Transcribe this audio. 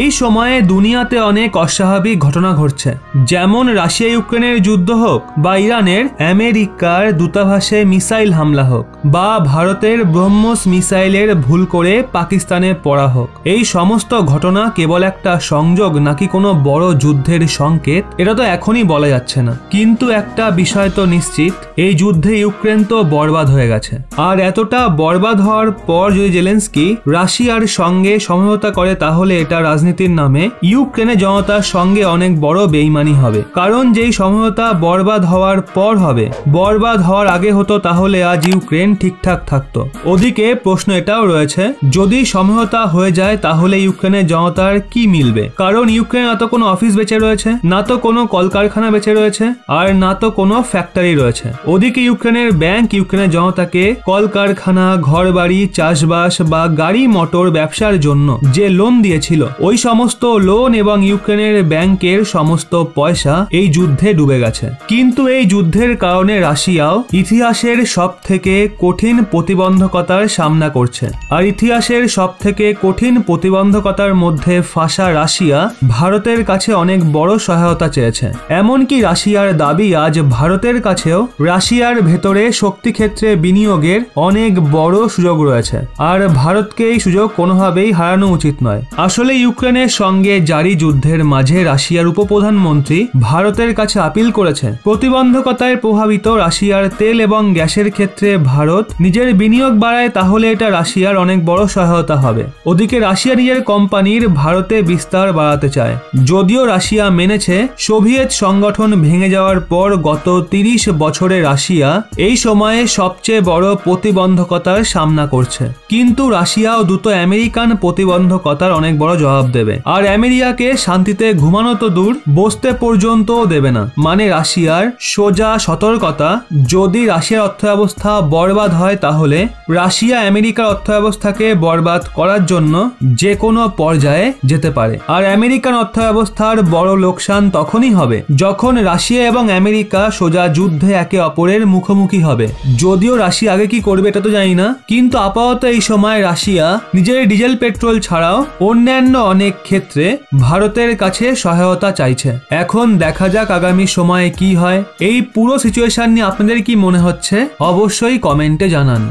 এই সময়ে দুনিয়াতে অনেক অস্বাভাবিক ঘটনা ঘটছে, যেমন রাশিয়া ইউক্রেনের যুদ্ধ হোক, বা ইরানের আমেরিকার দূতাবাসে মিসাইল হামলা হোক, বা ভারতের ব্রহ্মস মিসাইলের ভুল করে পাকিস্তানে পড়া হোক। এই সমস্ত ঘটনা কেবল একটা সংযোগ নাকি কোনো বড় যুদ্ধের সংকেত, এটা তো এখনই বলা যাচ্ছে না। কিন্তু একটা বিষয় তো নিশ্চিত, এই যুদ্ধে ইউক্রেন তো বরবাদ হয়ে গেছে। আর এতটা বরবাদ হওয়ার পর যদি জেলেনস্কি রাশিয়ার সঙ্গে সমঝোতা করে, তাহলে এটা রাজনীতির নামে ইউক্রেনের জনতার সঙ্গে অনেক বড় বেইমানি হবে। কারণ যেই সমঝোতা বরবাদ হওয়ার পর হবে, বরবাদ হওয়ার আগে হতো, তাহলে আজ ইউক্রেন ঠিকঠাক থাকতো। ওদিকে প্রশ্ন এটাও রয়েছে, যদি সমঝোতা হয়ে যায় তাহলে ইউক্রেনের জনতার কি মিলবে? কারণ ইউক্রেন না তো কোনো অফিস বেঁচে রয়েছে, না তো কোনো কলকারখানা বেঁচে রয়েছে, আর না তো কোনো ফ্যাক্টরি রয়েছে। ওদিকে ইউক্রেনের ব্যাংক ইউক্রেনের জনতাকে কলকারখানা, ঘরবাড়ি, চাষবাস বা গাড়ি মোটর ব্যবসার জন্য যে লোন দিয়েছিল, ওই সমস্ত লোন এবং ইউক্রেনের ব্যাংকের সমস্ত পয়সা এই যুদ্ধে ডুবে গেছে। কিন্তু এই যুদ্ধের কারণে রাশিয়াও ইতিহাসের সব থেকে কঠিন প্রতিবন্ধকতার সামনা করছে। আর ইতিহাসের সব থেকে কঠিন প্রতিবন্ধকতার মধ্যে ফাঁসা রাশিয়া ভারতের কাছে অনেক বড় সহায়তা চেয়েছে। এমনকি রাশিয়ার দাবি আজ ভারতের কাছেও রাশিয়ার ভেতরে শক্তি ক্ষেত্রে বিনিয়োগের অনেক বড় সুযোগ রয়েছে, আর ভারতকে এই সুযোগ কোনোভাবেই হারানো উচিত নয়। আসলে ইউক্রেনের সঙ্গে জারি যুদ্ধের মাঝে রাশিয়ার উপপ্রধানমন্ত্রী ভারতের কাছে আপিল করেছে, প্রতিবন্ধকতায় প্রভাবিত রাশিয়ার তেল এবং গ্যাসের ক্ষেত্রে ভারত নিজের বিনিয়োগ বাড়ায়, তাহলে এটা রাশিয়ার অনেক বড় সহায়তা হবে। ওদিকে রাশিয়া নিজের কোম্পানির ভারতে বিস্তার বাড়াতে চায়। যদিও রাশিয়া মেনেছে সোভিয়েত সংগঠন ভেঙে যাওয়ার পর গত 30 বছরে রাশিয়া এই সময়ে সবচেয়ে বড় প্রতিবন্ধকতার সামনা করছে, কিন্তু রাশিয়াও দ্রুত আমেরিকান প্রতিবন্ধকতার অনেক বড় জবাব দেবে। আর আমেরিকাকে শান্তিতে ঘুমানো তো দূর, বসতে পর্যন্তও দেবে না। মানে রাশিয়ার সোজা সতর্কতা, যদি রাশিয়ার অর্থব্যবস্থা বরবাদ হয়, তাহলে রাশিয়া আমেরিকার অর্থব্যবস্থাকে বরবাদ করার জন্য যে কোনো পর্যায়ে যেতে পারে। আর আমেরিকান অর্থব্যবস্থার বড় লোকসান তখনই হবে যখন রাশিয়া এবং আমেরিকা সোজা যুদ্ধে একে অপরের মুখোমুখি হবে। যদিও রাশিয়া আগে কি করবে এটা তো জানি না, কিন্তু আপাতত এই সময় রাশিয়া নিজের ডিজেল পেট্রোল ছাড়াও অন্যান্য অনেক ক্ষেত্রে ভারতের কাছে সহায়তা চাইছে। এখন দেখা যাক আগামী সময়ে কি হয়। এই পুরো সিচুয়েশন নিয়ে আপনাদের কি মনে হচ্ছে অবশ্যই কমেন্টে জানান।